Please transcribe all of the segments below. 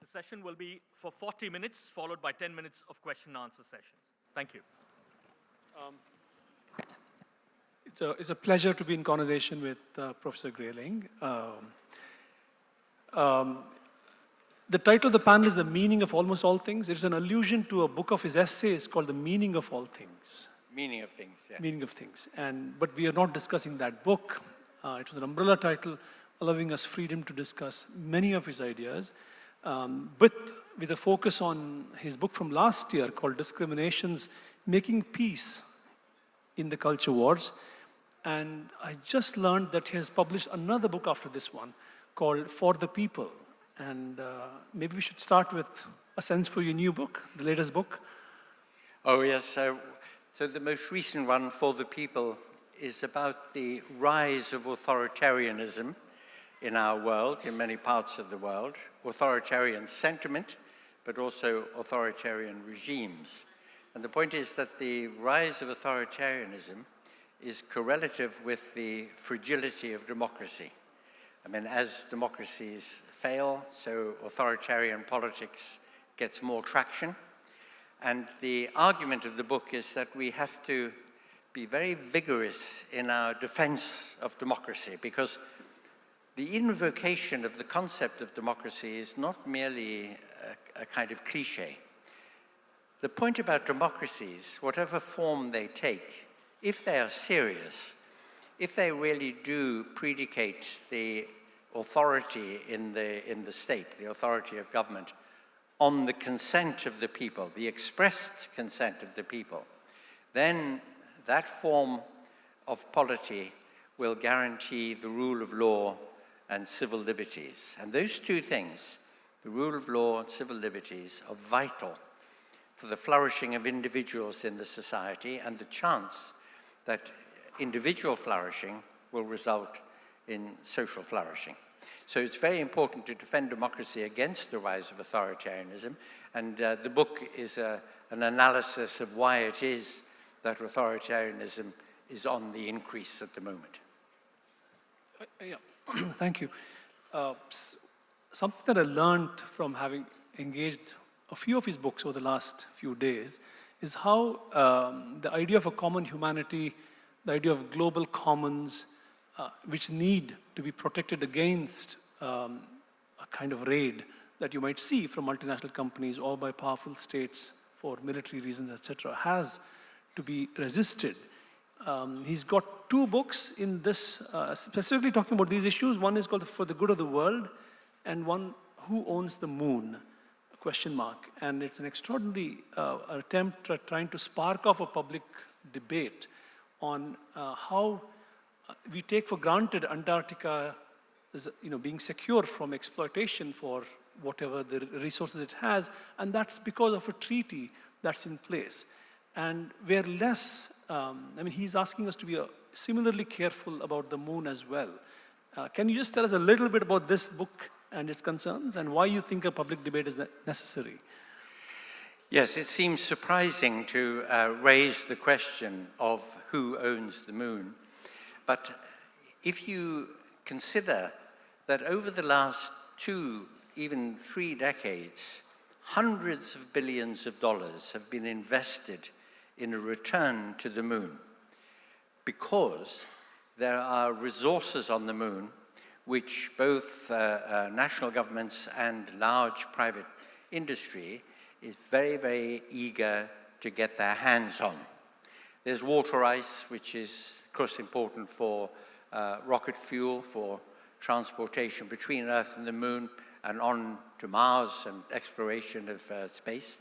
session will be for 40 minutes, followed by 10 minutes of question and answer sessions. Thank you. It's a pleasure to be in conversation with Professor Grayling. The title of the panel is The Meaning of Almost All Things. It's an allusion to a book of his essays called The Meaning of All Things. Meaning of Things, yeah. Meaning of Things. But we are not discussing that book. It was an umbrella title allowing us freedom to discuss many of his ideas. With a focus on his book from last year called Discriminations, Making Peace in the Culture Wars. And I just learned that he has published another book after this one called For the People. And maybe we should start with a sense for your new book, the latest book. Oh, yes. So the most recent one, For the People, is about the rise of authoritarianism in our world, in many parts of the world. Authoritarian sentiment, but also authoritarian regimes. And the point is that the rise of authoritarianism is correlative with the fragility of democracy. I mean, as democracies fail, so authoritarian politics gets more traction. And the argument of the book is that we have to be very vigorous in our defense of democracy, because the invocation of the concept of democracy is not merely a kind of cliche. The point about democracies, whatever form they take, if they are serious, if they really do predicate the authority in the state, the authority of government, on the consent of the people, the expressed consent of the people, then that form of polity will guarantee the rule of law and civil liberties. And those two things, the rule of law and civil liberties, are vital for the flourishing of individuals in the society and the chance that individual flourishing will result in social flourishing. So it's very important to defend democracy against the rise of authoritarianism, and the book is an analysis of why it is that authoritarianism is on the increase at the moment. Yeah. Thank you. Something that I learned from having engaged a few of his books over the last few days is how the idea of a common humanity, the idea of global commons, which need to be protected against a kind of raid that you might see from multinational companies or by powerful states for military reasons, etc., has to be resisted. He's got two books in this, specifically talking about these issues. One is called For the Good of the World, and one, Who Owns the Moon? ? And it's an extraordinary attempt at trying to spark off a public debate on how we take for granted Antarctica as, being secure from exploitation for whatever the resources it has, and that's because of a treaty that's in place. And we're less, he's asking us to be similarly careful about the moon as well. Can you just tell us a little bit about this book and its concerns, and why you think a public debate is necessary? Yes, it seems surprising to raise the question of who owns the moon. But if you consider that over the last 2, even 3 decades, hundreds of billions of dollars have been invested in a return to the moon, because there are resources on the moon which both national governments and large private industry is very, very eager to get their hands on. There's water ice, which is, of course, important for rocket fuel, for transportation between Earth and the moon and on to Mars and exploration of space.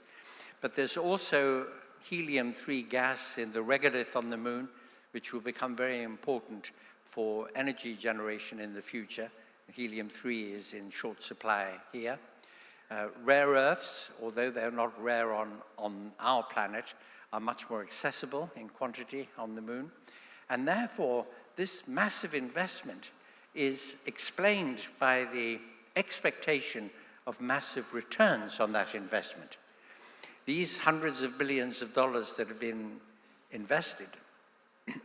But there's also helium-3 gas in the regolith on the moon, which will become very important for energy generation in the future. Helium-3 is in short supply here. Rare earths, although they're not rare on our planet, are much more accessible in quantity on the moon. And therefore, this massive investment is explained by the expectation of massive returns on that investment. These hundreds of billions of dollars that have been invested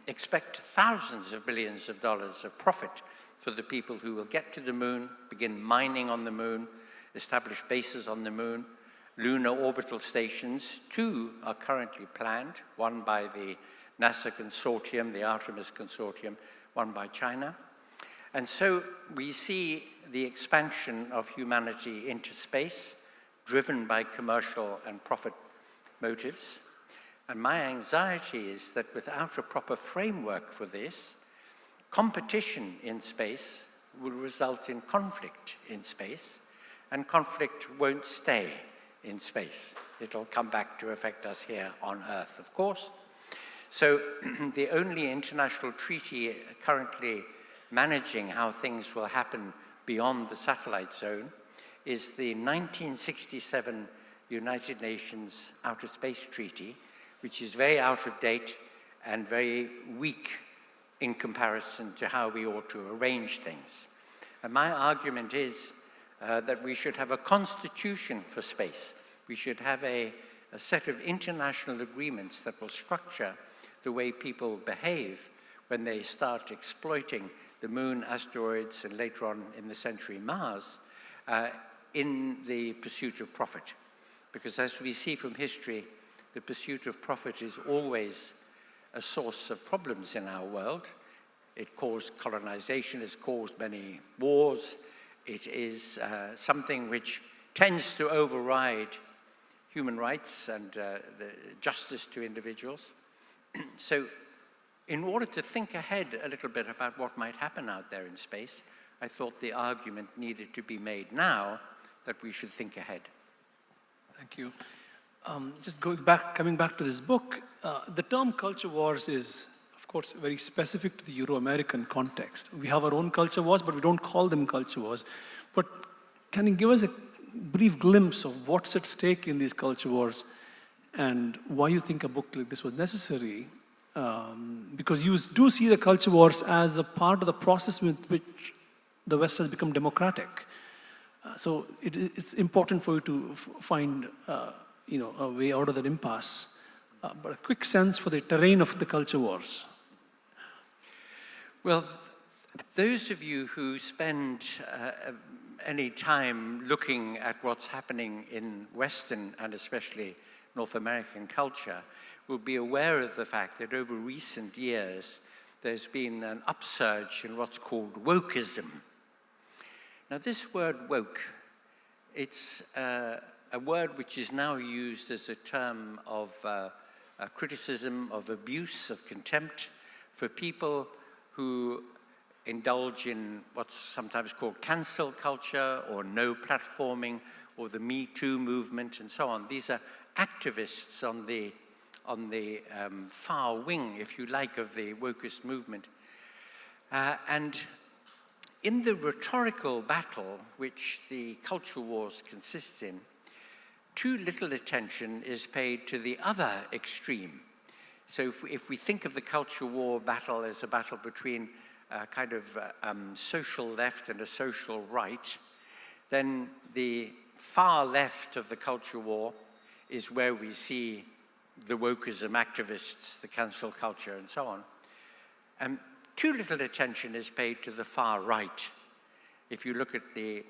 expect thousands of billions of dollars of profit for the people who will get to the moon, begin mining on the moon, establish bases on the moon, lunar orbital stations. 2 are currently planned, one by the NASA consortium, the Artemis consortium, one by China. And so we see the expansion of humanity into space, driven by commercial and profit motives. And my anxiety is that without a proper framework for this, competition in space will result in conflict in space, and conflict won't stay in space. It'll come back to affect us here on Earth, of course. So the only international treaty currently managing how things will happen beyond the satellite zone is the 1967 United Nations Outer Space Treaty, which is very out of date and very weak in comparison to how we ought to arrange things. And my argument is that we should have a constitution for space. We should have a set of international agreements that will structure the way people behave when they start exploiting the moon, asteroids, and later on in the century, Mars, in the pursuit of profit. Because as we see from history, the pursuit of profit is always a source of problems in our world. It caused colonization, it's caused many wars. It is something which tends to override human rights and the justice to individuals. So in order to think ahead a little bit about what might happen out there in space, I thought the argument needed to be made now that we should think ahead. Thank you. Coming back to this book, the term culture wars is, of course, very specific to the Euro-American context. We have our own culture wars, but we don't call them culture wars. But can you give us a brief glimpse of what's at stake in these culture wars and why you think a book like this was necessary? Because you do see the culture wars as a part of the process with which the West has become democratic. So it's important for you to find a way out of that impasse. But a quick sense for the terrain of the culture wars. Well, those of you who spend any time looking at what's happening in Western and especially North American culture will be aware of the fact that over recent years there's been an upsurge in what's called wokeism. Now this word woke, it's a word which is now used as a term of criticism, of abuse, of contempt for people who indulge in what's sometimes called cancel culture or no platforming or the Me Too movement and so on. These are activists on the far wing, if you like, of the wokist movement. And in the rhetorical battle which the culture wars consist in, too little attention is paid to the other extreme. So if we think of the culture war battle as a battle between a kind of social left and a social right, then the far left of the culture war is where we see the wokeism activists, the cancel culture, and so on. Too little attention is paid to the far right. If you look at the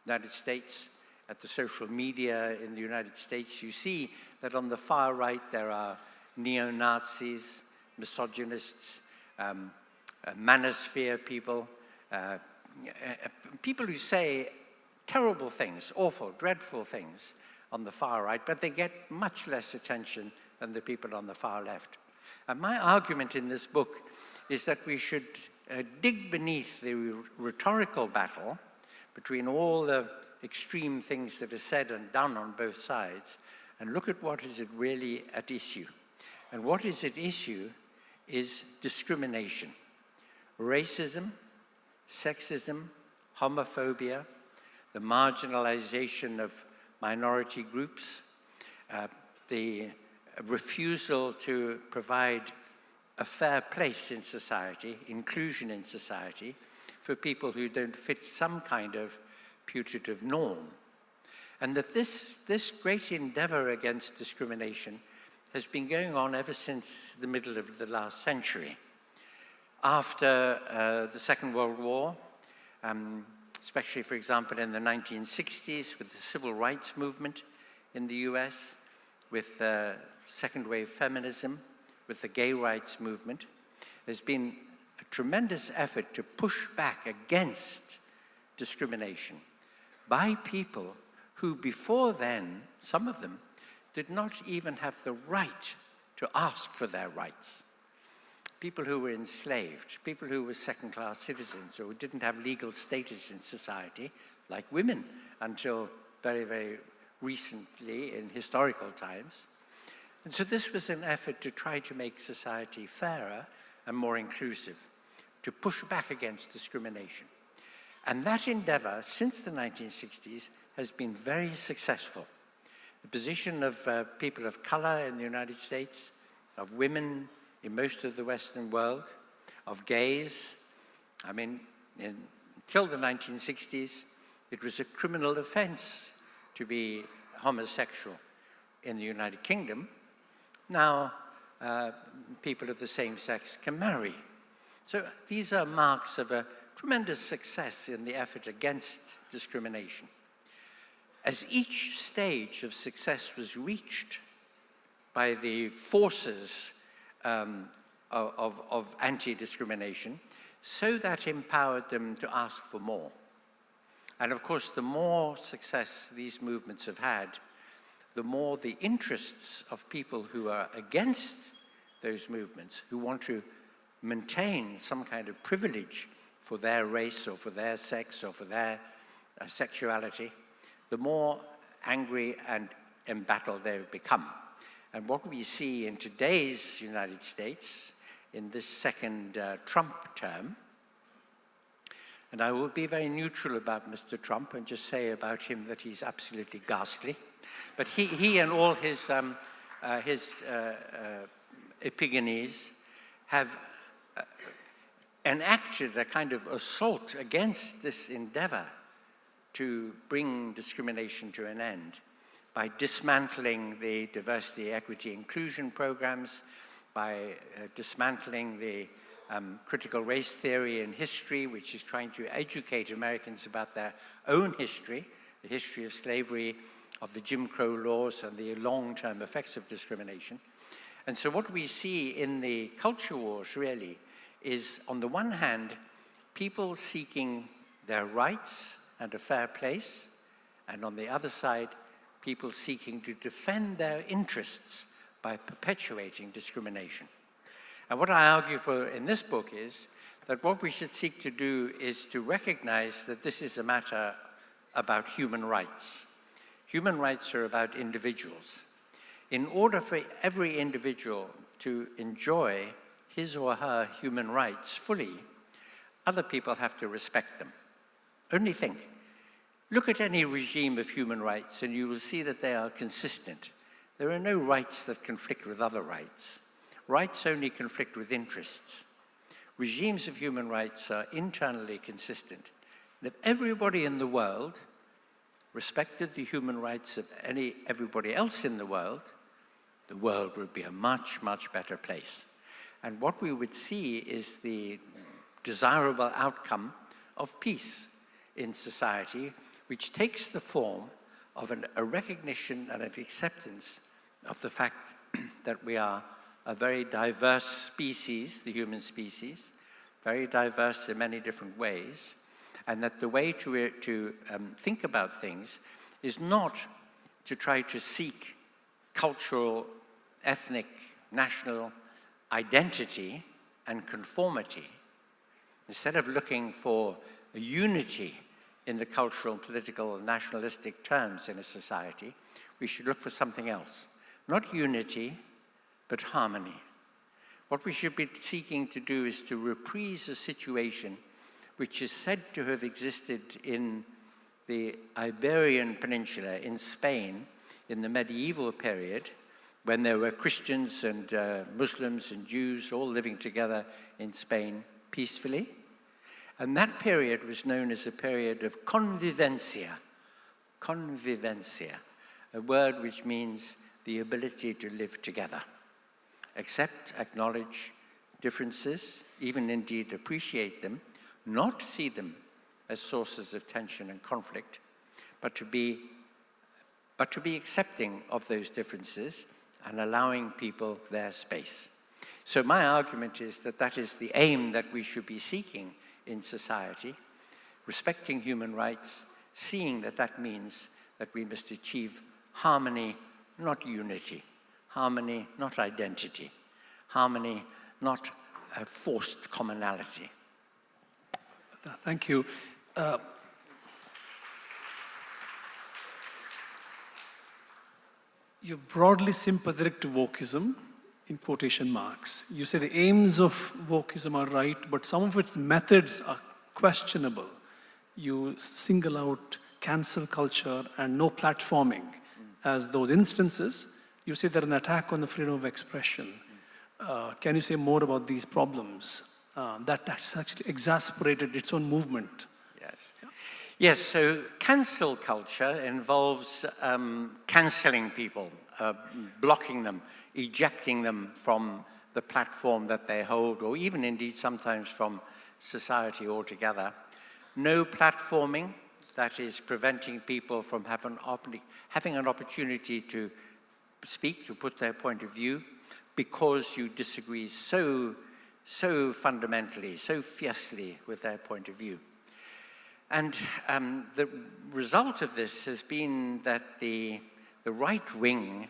United States, at the social media in the United States, you see that on the far right there are neo-Nazis, misogynists, manosphere people, people who say terrible things, awful, dreadful things on the far right, but they get much less attention than the people on the far left. And my argument in this book is that we should dig beneath the rhetorical battle between all the extreme things that are said and done on both sides and look at what is really at issue. And what is at issue is discrimination. Racism, sexism, homophobia, the marginalization of minority groups, the refusal to provide a fair place in society, inclusion in society, for people who don't fit some kind of putative norm. And that this great endeavor against discrimination has been going on ever since the middle of the last century. After the Second World War, especially, for example, in the 1960s with the civil rights movement in the US, with second wave feminism, with the gay rights movement. There's been a tremendous effort to push back against discrimination by people who before then, some of them, did not even have the right to ask for their rights. People who were enslaved, people who were second-class citizens or who didn't have legal status in society, like women until very, very recently in historical times. And so this was an effort to try to make society fairer and more inclusive, to push back against discrimination. And that endeavor, since the 1960s, has been very successful. The position of people of color in the United States, of women in most of the Western world, of gays. I mean, until the 1960s, it was a criminal offense to be homosexual in the United Kingdom. Now, people of the same sex can marry. So these are marks of a tremendous success in the effort against discrimination. As each stage of success was reached by the forces of anti-discrimination, so that empowered them to ask for more. And of course, the more success these movements have had, the more the interests of people who are against those movements, who want to maintain some kind of privilege for their race or for their sex or for their sexuality, the more angry and embattled they become. And what we see in today's United States, in this second Trump term, and I will be very neutral about Mr. Trump and just say about him that he's absolutely ghastly. But he and all his epigones have enacted a kind of assault against this endeavor to bring discrimination to an end by dismantling the diversity, equity, inclusion programs, by dismantling the critical race theory in history, which is trying to educate Americans about their own history, the history of slavery, of the Jim Crow laws, and the long-term effects of discrimination. And so what we see in the culture wars, really, is, on the one hand, people seeking their rights and a fair place, and on the other side, people seeking to defend their interests by perpetuating discrimination. And what I argue for in this book is that what we should seek to do is to recognize that this is a matter about human rights. Human rights are about individuals. In order for every individual to enjoy his or her human rights fully, other people have to respect them. Only think. Look at any regime of human rights and you will see that they are consistent. There are no rights that conflict with other rights. Rights only conflict with interests. Regimes of human rights are internally consistent. And if everybody in the world respected the human rights of everybody else in the world would be a much, much better place. And what we would see is the desirable outcome of peace in society, which takes the form of a recognition and an acceptance of the fact that we are a very diverse species, the human species, very diverse in many different ways, and that the way to think about things is not to try to seek cultural, ethnic, national identity and conformity. Instead of looking for a unity in the cultural, political, nationalistic terms in a society, we should look for something else. Not unity, but harmony. What we should be seeking to do is to reprise a situation which is said to have existed in the Iberian Peninsula in Spain in the medieval period, when there were Christians and Muslims and Jews all living together in Spain peacefully. And that period was known as a period of convivencia. Convivencia, a word which means the ability to live together. Accept, acknowledge differences, even indeed appreciate them, not see them as sources of tension and conflict, but to be accepting of those differences and allowing people their space. So my argument is that that is the aim that we should be seeking in society, respecting human rights, seeing that that means that we must achieve harmony, not unity, harmony, not identity, harmony, not a forced commonality. Thank you. You're broadly sympathetic to wokeism, in quotation marks. You say the aims of wokeism are right, but some of its methods are questionable. You single out cancel culture and no platforming as those instances. You say they're an attack on the freedom of expression. Can you say more about these problems that has actually exasperated its own movement? Yes. Yeah. Yes, so cancel culture involves cancelling people, blocking them, ejecting them from the platform that they hold, or even indeed sometimes from society altogether. No platforming, that is preventing people from having an opportunity to speak, to put their point of view, because you disagree so fundamentally, so fiercely with their point of view. And the result of this has been that the right wing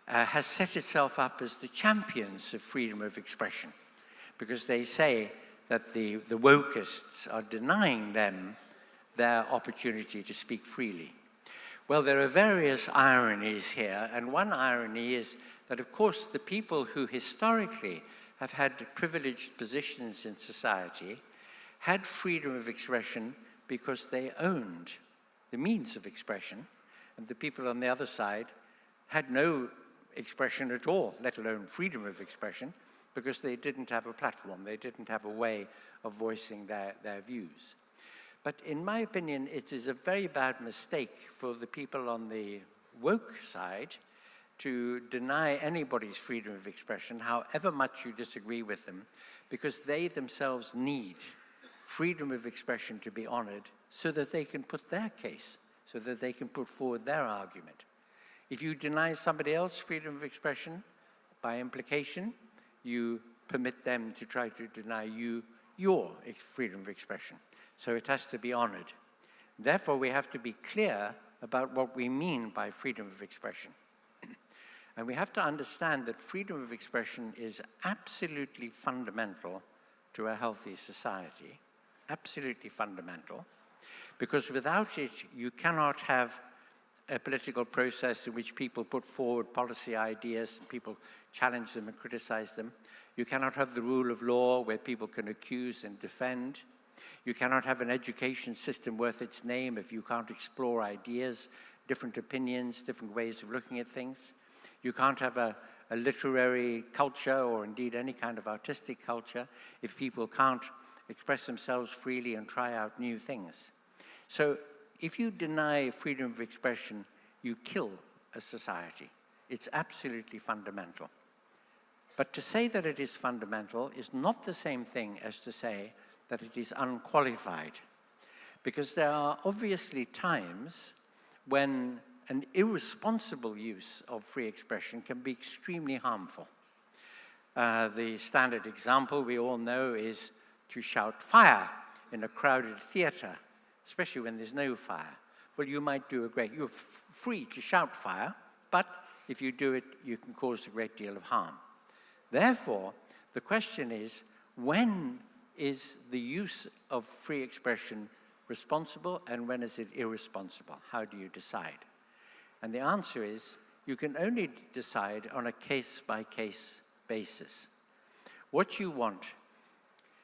has set itself up as the champions of freedom of expression, because they say that the wokeists are denying them their opportunity to speak freely. Well, there are various ironies here, and one irony is that, of course, the people who historically have had privileged positions in society had freedom of expression because they owned the means of expression, and the people on the other side had no expression at all, let alone freedom of expression, because they didn't have a platform, they didn't have a way of voicing their views. But in my opinion, it is a very bad mistake for the people on the woke side to deny anybody's freedom of expression, however much you disagree with them, because they themselves need freedom of expression to be honored so that they can put their case, so that they can put forward their argument. If you deny somebody else freedom of expression, by implication, you permit them to try to deny you your freedom of expression. So it has to be honored. Therefore, we have to be clear about what we mean by freedom of expression. And we have to understand that freedom of expression is absolutely fundamental to a healthy society, absolutely fundamental, because without it, you cannot have a political process in which people put forward policy ideas, people challenge them and criticize them. You cannot have the rule of law where people can accuse and defend. You cannot have an education system worth its name if you can't explore ideas, different opinions, different ways of looking at things. You can't have a literary culture or indeed any kind of artistic culture if people can't express themselves freely and try out new things. So if you deny freedom of expression, you kill a society. It's absolutely fundamental. But to say that it is fundamental is not the same thing as to say that it is unqualified, because there are obviously times when an irresponsible use of free expression can be extremely harmful. The standard example we all know is to shout fire in a crowded theater, especially when there's no fire. Well, you might do you're free to shout fire, but if you do it, you can cause a great deal of harm. Therefore, the question is, when is the use of free expression responsible and when is it irresponsible? How do you decide? And the answer is, you can only decide on a case-by-case basis. What you want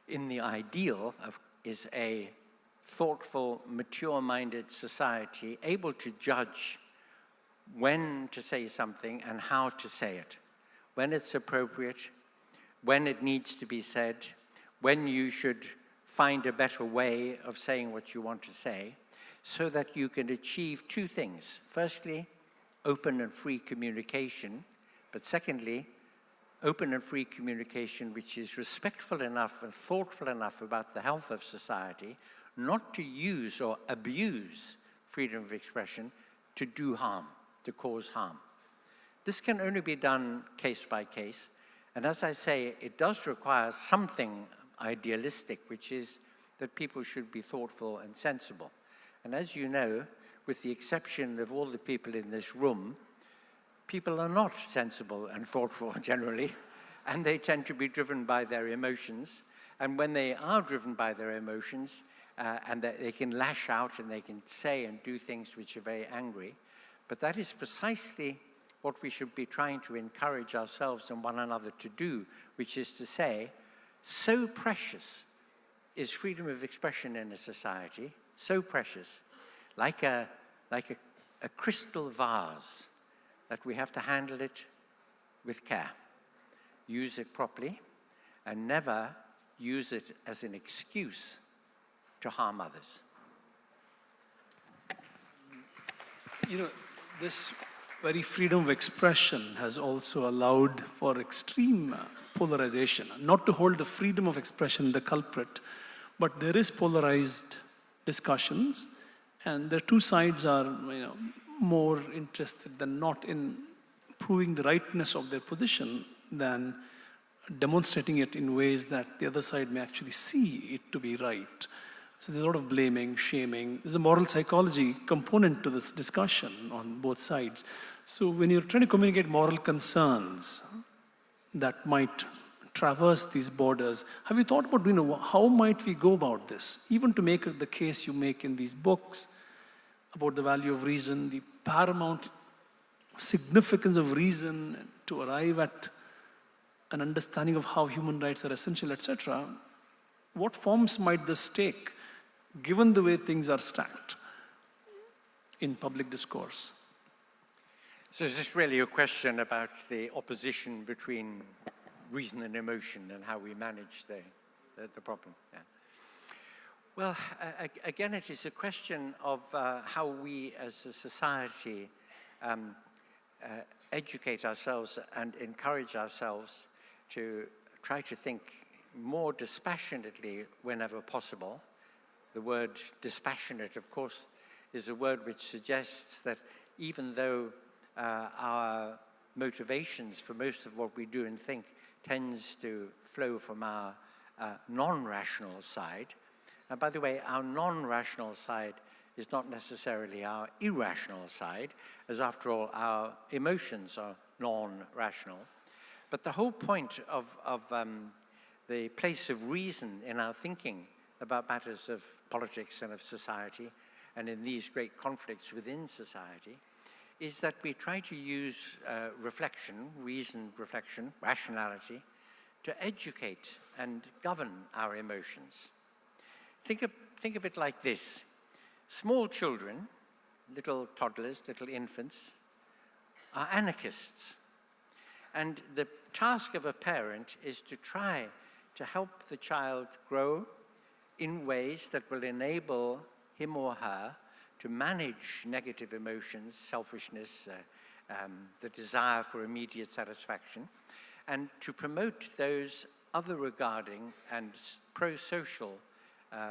in the ideal is a thoughtful, mature-minded society able to judge when to say something and how to say it, when it's appropriate, when it needs to be said, when you should find a better way of saying what you want to say, so that you can achieve two things. Firstly, open and free communication, but secondly, open and free communication which is respectful enough and thoughtful enough about the health of society, not to use or abuse freedom of expression to do harm, to cause harm. This can only be done case by case, and as I say, it does require something idealistic, which is that people should be thoughtful and sensible. And as you know, with the exception of all the people in this room, people are not sensible and thoughtful generally, and they tend to be driven by their emotions. And when they are driven by their emotions, and they can lash out and they can say and do things which are very angry, but that is precisely what we should be trying to encourage ourselves and one another to do, which is to say, so precious is freedom of expression in a society, so precious, like a crystal vase, that we have to handle it with care, use it properly, and never use it as an excuse to harm others. You know, this very freedom of expression has also allowed for extreme polarization. Not to hold the freedom of expression the culprit, but there is polarized discussions, and the two sides are more interested than not in proving the rightness of their position than demonstrating it in ways that the other side may actually see it to be right. So there's a lot of blaming, shaming. There's a moral psychology component to this discussion on both sides. So when you're trying to communicate moral concerns that might traverse these borders, have you thought about how might we go about this? Even to make the case you make in these books about the value of reason, the paramount significance of reason to arrive at an understanding of how human rights are essential, etc. What forms might this take, given the way things are stacked in public discourse? So is this really a question about the opposition between reason and emotion and how we manage the problem? Yeah. Well, again, it is a question of how we as a society educate ourselves and encourage ourselves to try to think more dispassionately whenever possible. The word dispassionate, of course, is a word which suggests that even though our motivations for most of what we do and think tends to flow from our non-rational side, and by the way, our non-rational side is not necessarily our irrational side, as after all, our emotions are non-rational. But the whole point of the place of reason in our thinking about matters of politics and of society, and in these great conflicts within society, is that we try to use reflection, reasoned reflection, rationality, to educate and govern our emotions. Think of it like this. Small children, little toddlers, little infants, are anarchists. And the task of a parent is to try to help the child grow in ways that will enable him or her to manage negative emotions, selfishness, the desire for immediate satisfaction, and to promote those other regarding and pro-social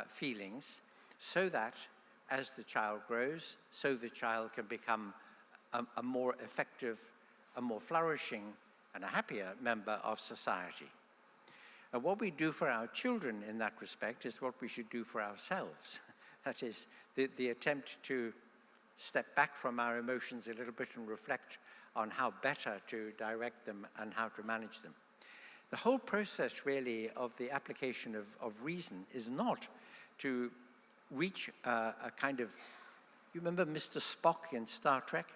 feelings, so that as the child grows, so the child can become a more effective, a more flourishing, and a happier member of society. And what we do for our children in that respect is what we should do for ourselves. That is, the attempt to step back from our emotions a little bit and reflect on how better to direct them and how to manage them. The whole process, really, of the application of reason is not to reach a kind of... You remember Mr. Spock in Star Trek?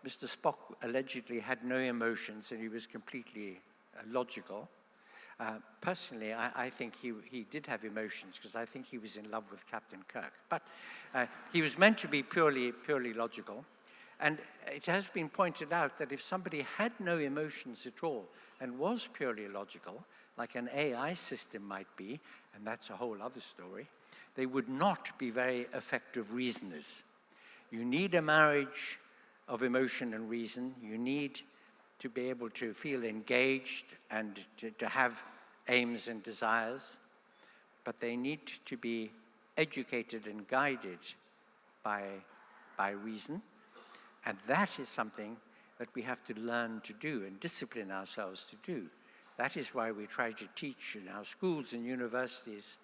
Mr. Spock allegedly had no emotions and he was completely logical. Personally, I think he did have emotions, because I think he was in love with Captain Kirk. But he was meant to be purely logical. And it has been pointed out that if somebody had no emotions at all and was purely logical, like an AI system might be, and that's a whole other story, they would not be very effective reasoners. You need a marriage of emotion and reason. You need to be able to feel engaged and to have aims and desires, but they need to be educated and guided by reason. And that is something that we have to learn to do and discipline ourselves to do. That is why we try to teach in our schools and universities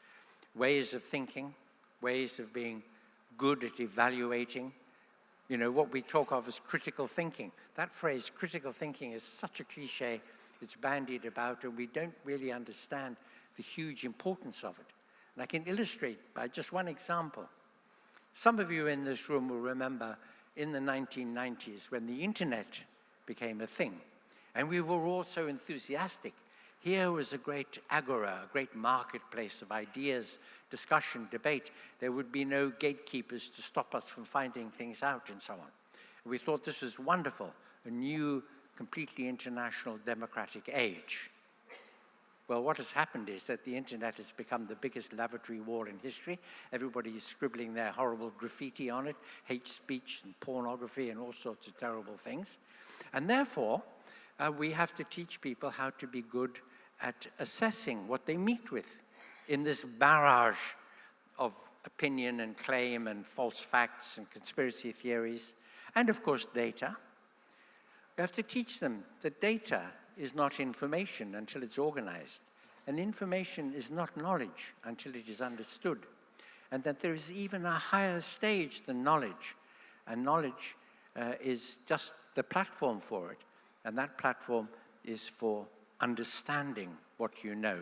ways of thinking, ways of being good at evaluating. You know, what we talk of as critical thinking. That phrase, critical thinking, is such a cliche. It's bandied about, and we don't really understand the huge importance of it. And I can illustrate by just one example. Some of you in this room will remember in the 1990s when the internet became a thing, and we were all so enthusiastic. Here was a great agora, a great marketplace of ideas, discussion, debate. There would be no gatekeepers to stop us from finding things out and so on. And we thought this was wonderful, a new, completely international democratic age. Well, what has happened is that the internet has become the biggest lavatory wall in history. Everybody is scribbling their horrible graffiti on it, hate speech and pornography and all sorts of terrible things. And therefore, we have to teach people how to be good at assessing what they meet with in this barrage of opinion and claim and false facts and conspiracy theories, and of course data. We have to teach them that data is not information until it's organized, and information is not knowledge until it is understood, and that there is even a higher stage than knowledge, and knowledge is just the platform for it, and that platform is for understanding what you know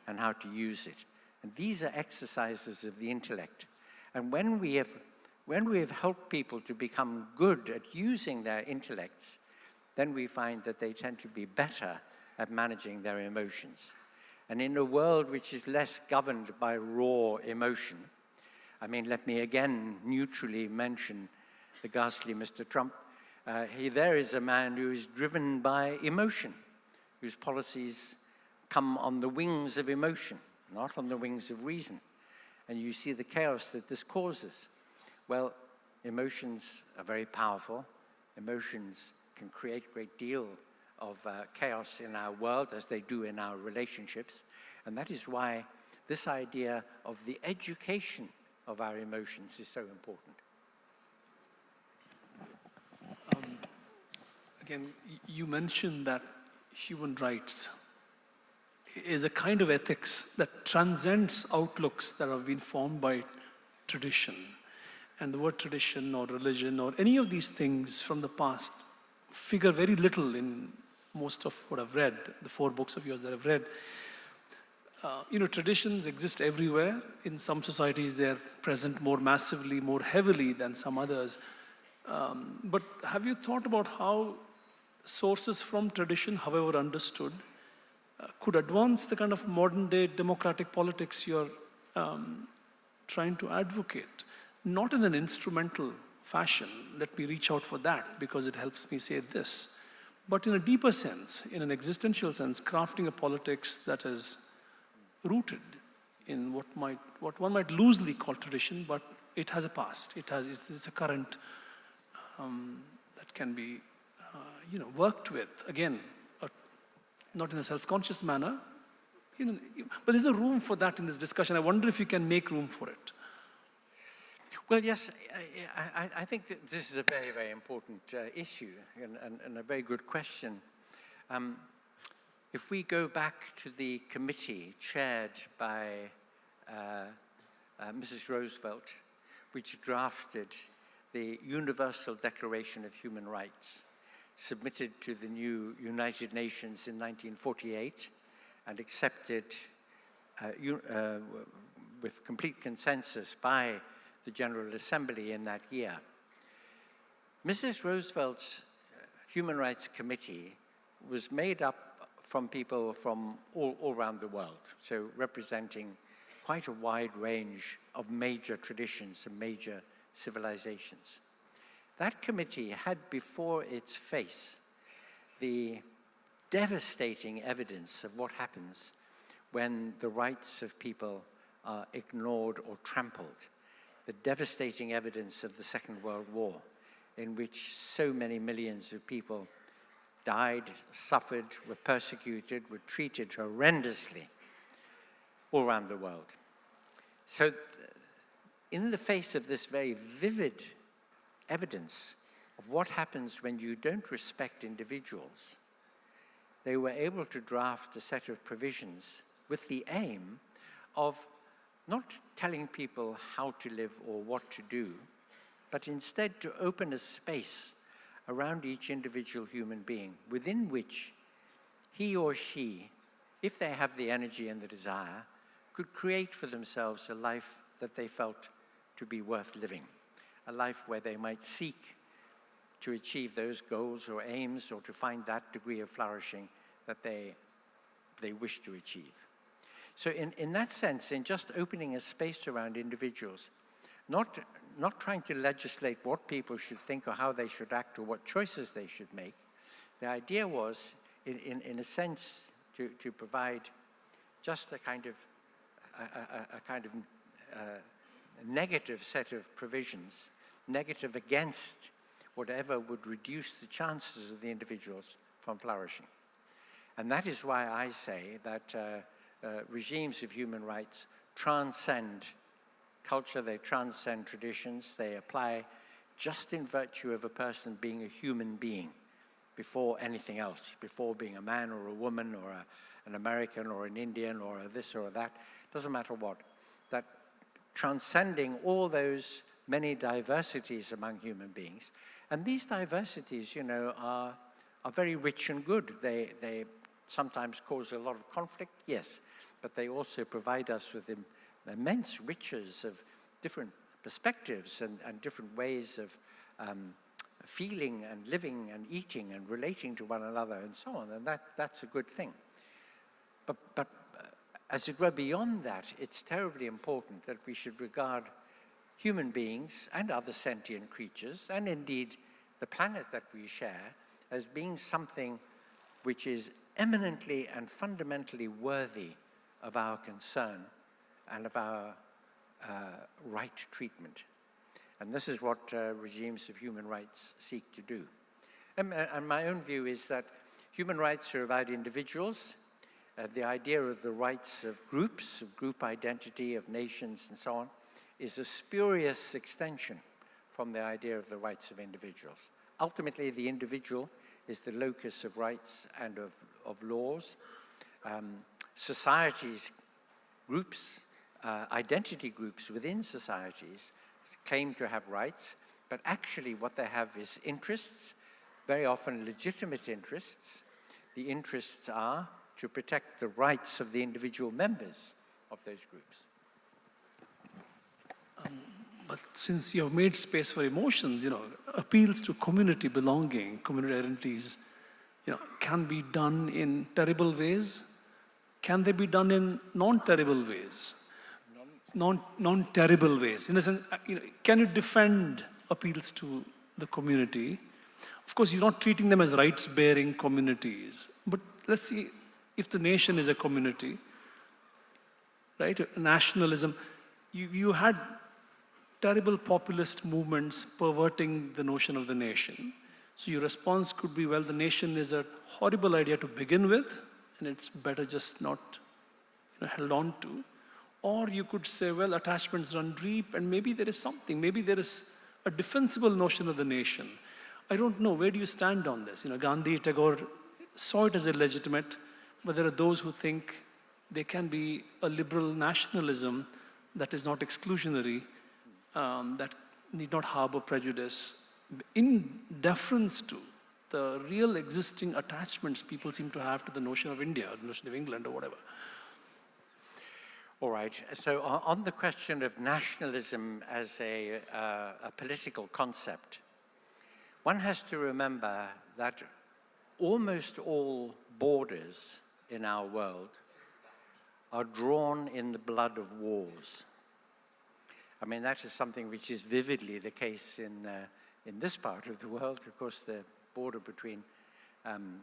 and how to use it. And these are exercises of the intellect. And when we have helped people to become good at using their intellects, then we find that they tend to be better at managing their emotions. And in a world which is less governed by raw emotion, I mean, let me again neutrally mention the ghastly Mr. Trump. There is a man who is driven by emotion, whose policies come on the wings of emotion, not on the wings of reason. And you see the chaos that this causes. Well, emotions are very powerful. Emotions can create a great deal of chaos in our world, as they do in our relationships. And that is why this idea of the education of our emotions is so important. Again, you mentioned that human rights is a kind of ethics that transcends outlooks that have been formed by tradition. And the word tradition or religion or any of these things from the past figure very little in most of what I've read, the 4 books of yours that I've read. Traditions exist everywhere. In some societies, they're present more massively, more heavily than some others. But have you thought about how sources from tradition, however understood, could advance the kind of modern-day democratic politics you're trying to advocate? Not in an instrumental fashion, let me reach out for that because it helps me say this, but in a deeper sense, in an existential sense, crafting a politics that is rooted in what one might loosely call tradition, but it has a past. It's a current that can be worked with. Again, not in a self-conscious manner, but there's no room for that in this discussion. I wonder if you can make room for it. Well, yes, I think that this is a very, very important issue and a very good question. If we go back to the committee chaired by Mrs. Roosevelt, which drafted the Universal Declaration of Human Rights, submitted to the new United Nations in 1948 and accepted with complete consensus by the General Assembly in that year. Mrs. Roosevelt's Human Rights Committee was made up from people from all around the world, so representing quite a wide range of major traditions and major civilizations. That committee had before its face the devastating evidence of what happens when the rights of people are ignored or trampled. The devastating evidence of the Second World War, in which so many millions of people died, suffered, were persecuted, were treated horrendously all around the world. So in the face of this very vivid evidence of what happens when you don't respect individuals, they were able to draft a set of provisions with the aim of not telling people how to live or what to do, but instead to open a space around each individual human being within which he or she, if they have the energy and the desire, could create for themselves a life that they felt to be worth living, a life where they might seek to achieve those goals or aims or to find that degree of flourishing that they wish to achieve. So in that sense, in just opening a space around individuals, not trying to legislate what people should think or how they should act or what choices they should make, the idea was, in a sense, to provide just a kind of negative set of provisions, negative against whatever would reduce the chances of the individuals from flourishing. And that is why I say that regimes of human rights transcend culture, they transcend traditions, they apply just in virtue of a person being a human being before anything else, before being a man or a woman or an American or an Indian or a this or a that, doesn't matter what. That transcending all those many diversities among human beings. And these diversities, you know, are very rich and good. They sometimes cause a lot of conflict, yes, but they also provide us with immense riches of different perspectives and different ways of feeling and living and eating and relating to one another and so on, and that's a good thing. But as it were, beyond that, it's terribly important that we should regard human beings and other sentient creatures, and indeed the planet that we share, as being something which is eminently and fundamentally worthy of our concern and of our right treatment. And this is what regimes of human rights seek to do. And my own view is that human rights are about individuals. The idea of the rights of groups, of group identity, of nations, and so on, is a spurious extension from the idea of the rights of individuals. Ultimately, the individual is the locus of rights and of laws. Societies, groups, identity groups within societies claim to have rights, but actually what they have is interests, very often legitimate interests. The interests are to protect the rights of the individual members of those groups. But since you have made space for emotions, you know, appeals to community belonging, community identities, you know, can be done in terrible ways. Can they be done in non-terrible ways? Non-terrible ways. In the sense, you know, can you defend appeals to the community? Of course, you're not treating them as rights-bearing communities. But let's see, if the nation is a community, right? Nationalism, you had terrible populist movements perverting the notion of the nation. So your response could be, well, the nation is a horrible idea to begin with, and it's better just not, you know, held on to. Or you could say, well, attachments run deep, and maybe there is something, maybe there is a defensible notion of the nation. I don't know, where do you stand on this? You know, Gandhi, Tagore saw it as illegitimate, but there are those who think there can be a liberal nationalism that is not exclusionary, that need not harbor prejudice, in deference to the real existing attachments people seem to have to the notion of India, or the notion of England, or whatever. All right, so on the question of nationalism as a political concept, one has to remember that almost all borders in our world are drawn in the blood of wars. I mean, that is something which is vividly the case in this part of the world, of course, the border between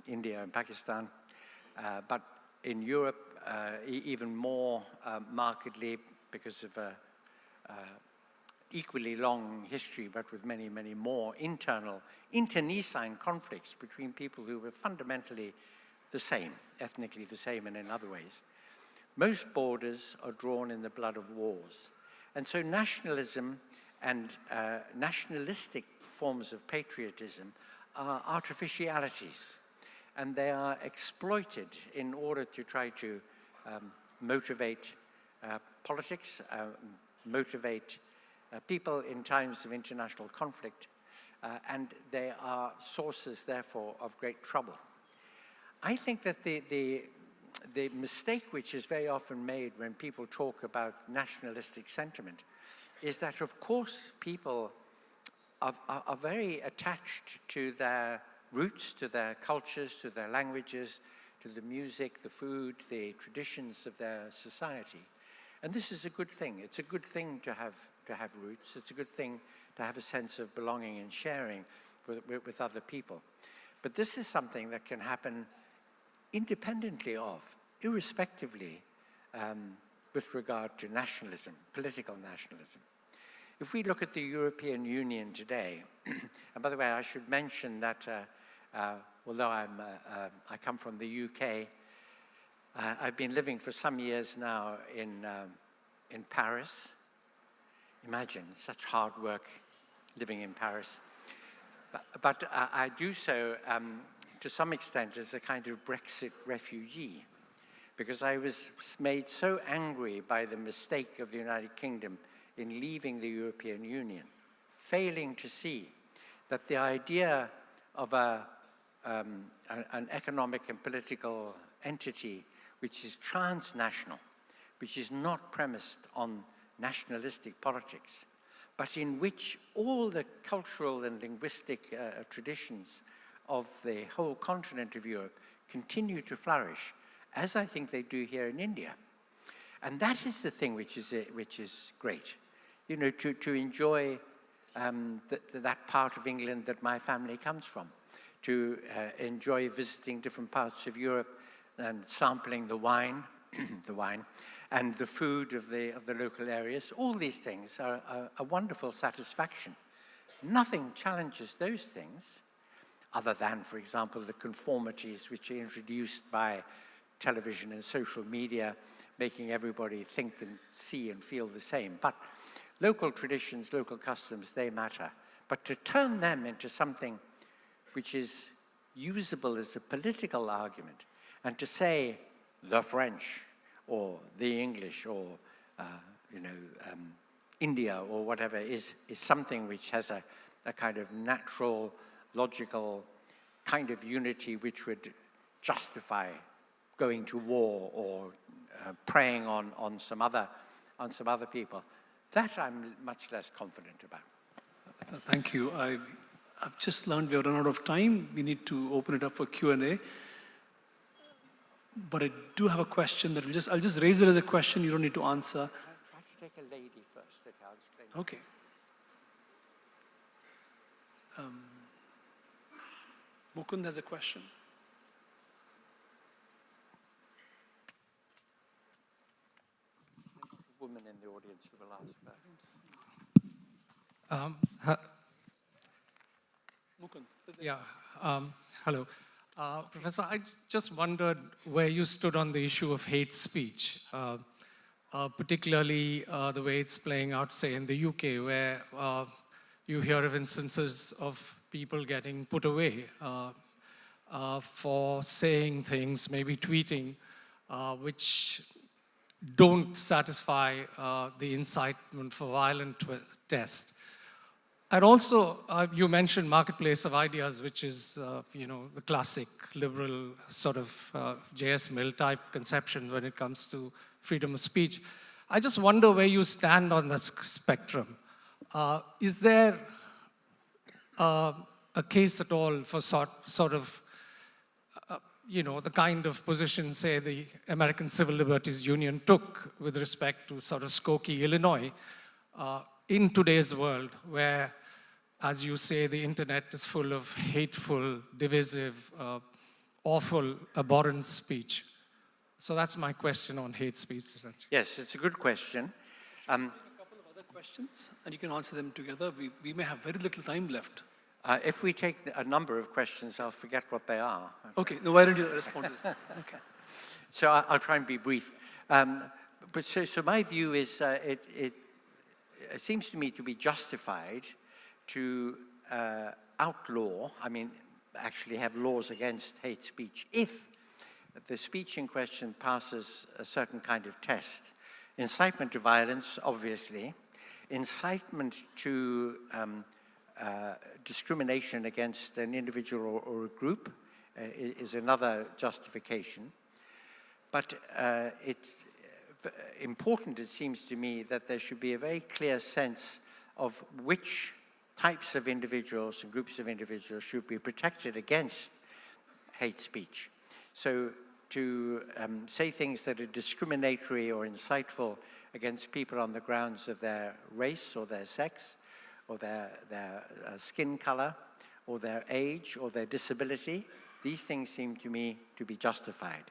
India and Pakistan, but in Europe, even more markedly because of a equally long history, but with many, many more internal, internecine conflicts between people who were fundamentally the same, ethnically the same and in other ways. Most borders are drawn in the blood of wars. And so nationalism and nationalistic forms of patriotism are artificialities, and they are exploited in order to try to motivate politics, motivate people in times of international conflict, and they are sources, therefore, of great trouble. I think that the mistake which is very often made when people talk about nationalistic sentiment is that, of course, people are very attached to their roots, to their cultures, to their languages, to the music, the food, the traditions of their society. And this is a good thing. It's a good thing to have roots. It's a good thing to have a sense of belonging and sharing with other people. But this is something that can happen independently of, irrespectively, with regard to nationalism, political nationalism. If we look at the European Union today, and by the way, I should mention that although I come from the UK, I've been living for some years now in Paris. Imagine such hard work living in Paris. But I do so to some extent as a kind of Brexit refugee, because I was made so angry by the mistake of the United Kingdom in leaving the European Union, failing to see that the idea of an economic and political entity which is transnational, which is not premised on nationalistic politics, but in which all the cultural and linguistic traditions of the whole continent of Europe continue to flourish, as I think they do here in India. And that is the thing which is great. You know, to enjoy that part of England that my family comes from, to enjoy visiting different parts of Europe and sampling the wine, and the food of the local areas. All these things are a wonderful satisfaction. Nothing challenges those things, other than, for example, the conformities which are introduced by television and social media, making everybody think and see and feel the same. But local traditions, local customs, they matter. But to turn them into something which is usable as a political argument, and to say the French, or the English, or India, or whatever, is something which has a kind of natural, logical kind of unity which would justify going to war or preying on some other people. That I'm much less confident about. Thank you. I've just learned we have run out of time. We need to open it up for Q&A. But I do have a question that I'll just raise it as a question. You don't need to answer. I'll try to take a lady first. Okay, I'll explain. Okay. Mukund has a question. Women in the audience who will ask first. Mukund. Yeah, hello. Professor, I just wondered where you stood on the issue of hate speech, particularly the way it's playing out, say, in the UK, where you hear of instances of people getting put away for saying things, maybe tweeting, which don't satisfy the incitement for violent test. And also, you mentioned marketplace of ideas, which is, the classic liberal sort of J.S. Mill type conception when it comes to freedom of speech. I just wonder where you stand on that spectrum. Is there a case at all for sort of, the kind of position, say, the American Civil Liberties Union took with respect to sort of Skokie, Illinois, in today's world, where, as you say, the internet is full of hateful, divisive, awful, abhorrent speech? So that's my question on hate speech, essentially. Yes, it's a good question. A couple of other questions, and you can answer them together. We may have very little time left. If we take a number of questions, I'll forget what they are. Okay, no, why don't you respond to this? Okay. So I'll try and be brief. But so my view is it seems to me to be justified to outlaw, I mean, actually have laws against hate speech if the speech in question passes a certain kind of test. Incitement to violence, obviously. Incitement to discrimination against an individual or a group is another justification. But it's important, it seems to me, that there should be a very clear sense of which types of individuals and groups of individuals should be protected against hate speech. So to say things that are discriminatory or insightful against people on the grounds of their race or their sex or their skin color or their age or their disability, these things seem to me to be justified.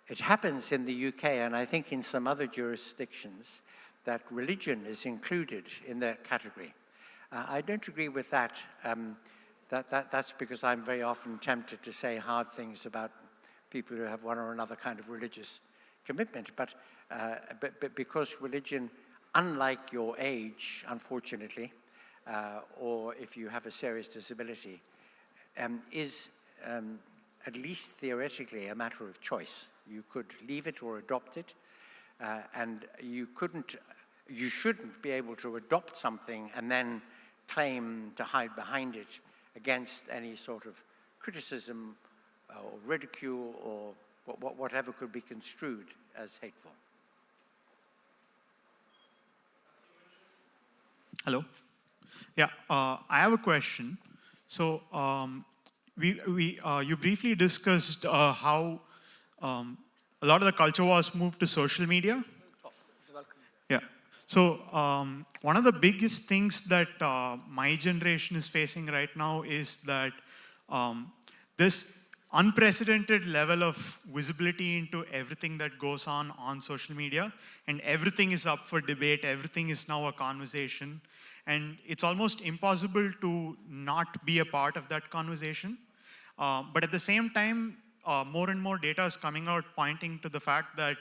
It happens in the UK, and I think in some other jurisdictions, that religion is included in that category. I don't agree with that. That's because I'm very often tempted to say hard things about people who have one or another kind of religious commitment. But because religion, unlike your age, unfortunately, or if you have a serious disability, is at least theoretically a matter of choice. You could leave it or adopt it, and you shouldn't be able to adopt something and then claim to hide behind it against any sort of criticism or ridicule or whatever could be construed as hateful. Hello. Yeah, I have a question. So you briefly discussed how a lot of the culture wars moved to social media. Yeah. So one of the biggest things that my generation is facing right now is that this unprecedented level of visibility into everything that goes on social media, and everything is up for debate, everything is now a conversation, and it's almost impossible to not be a part of that conversation. But at the same time, more and more data is coming out pointing to the fact that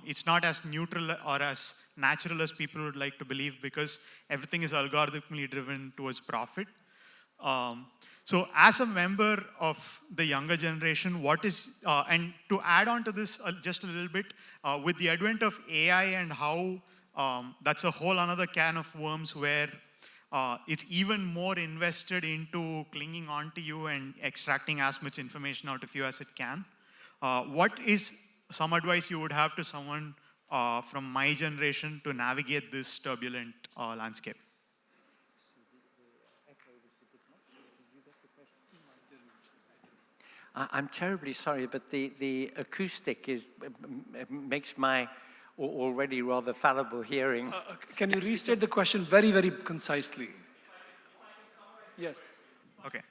it's not as neutral or as natural as people would like to believe, because everything is algorithmically driven towards profit. So as a member of the younger generation, what is, and to add on to this just a little bit, with the advent of AI and how that's a whole another can of worms where it's even more invested into clinging on to you and extracting as much information out of you as it can. What is some advice you would have to someone from my generation to navigate this turbulent landscape? I'm terribly sorry, but the acoustic makes my already rather fallible hearing. Can you restate the question very, very concisely? Yes. Okay.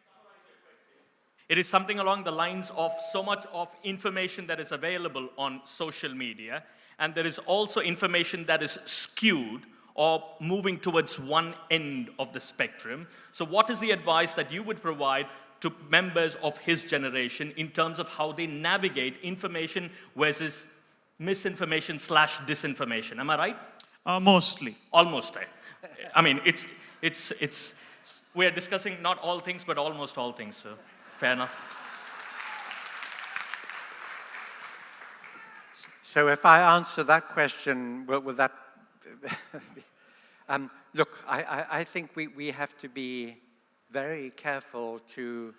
It is something along the lines of so much of information that is available on social media, and there is also information that is skewed or moving towards one end of the spectrum. So what is the advice that you would provide to members of his generation in terms of how they navigate information versus misinformation / disinformation? Am I right? Mostly. Almost right. I mean, we're discussing not all things, but almost all things, so fair enough. So if I answer that question, will that... look, I think we have to be very careful to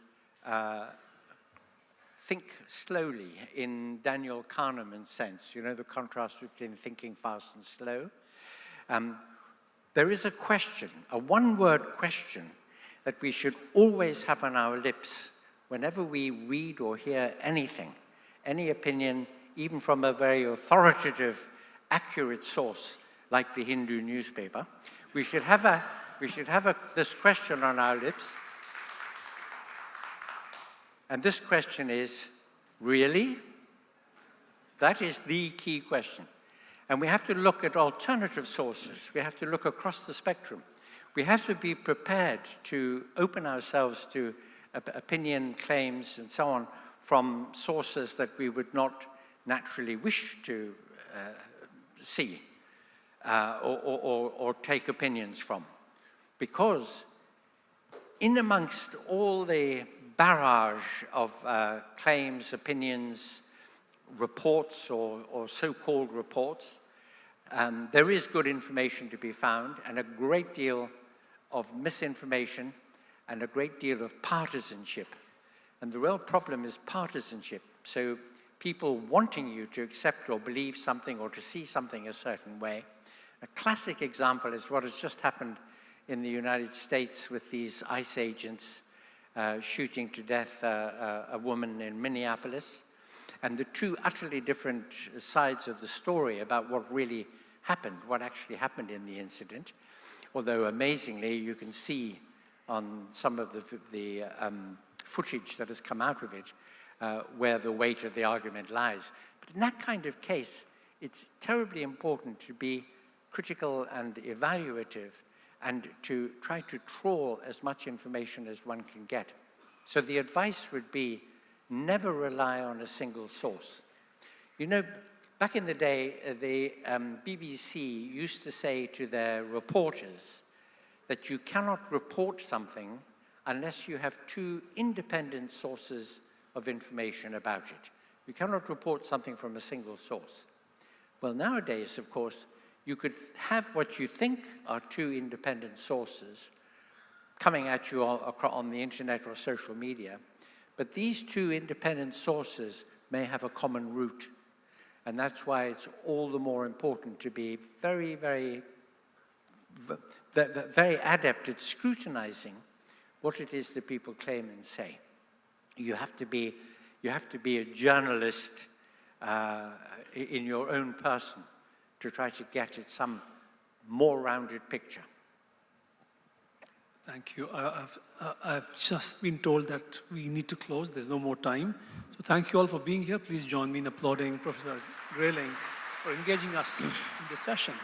think slowly in Daniel Kahneman's sense, you know, the contrast between thinking fast and slow. There is a question, a one-word question, that we should always have on our lips whenever we read or hear anything, any opinion, even from a very authoritative, accurate source like the Hindu newspaper. We should have this question on our lips. And this question is, really? That is the key question. And we have to look at alternative sources. We have to look across the spectrum. We have to be prepared to open ourselves to opinion, claims, and so on from sources that we would not naturally wish to see. or take opinions from. Because in amongst all the barrage of claims, opinions, reports, or so-called reports, there is good information to be found, and a great deal of misinformation, and a great deal of partisanship. And the real problem is partisanship. So people wanting you to accept or believe something or to see something a certain way. A classic example is what has just happened in the United States with these ICE agents shooting to death a woman in Minneapolis. And the two utterly different sides of the story about what really happened, what actually happened in the incident. Although amazingly, you can see on some of the footage that has come out of it where the weight of the argument lies. But in that kind of case, it's terribly important to be critical and evaluative and to try to trawl as much information as one can get. So the advice would be, never rely on a single source. You know, back in the day, the BBC used to say to their reporters that you cannot report something unless you have two independent sources of information about it. You cannot report something from a single source. Well, nowadays, of course, you could have what you think are two independent sources coming at you on the internet or social media, but these two independent sources may have a common root. And that's why it's all the more important to be very, very adept at scrutinizing what it is that people claim and say. You have to be a journalist in your own person to try to get at some more rounded picture. Thank you. I've just been told that we need to close. There's no more time. So thank you all for being here. Please join me in applauding Professor Grayling for engaging us in this session.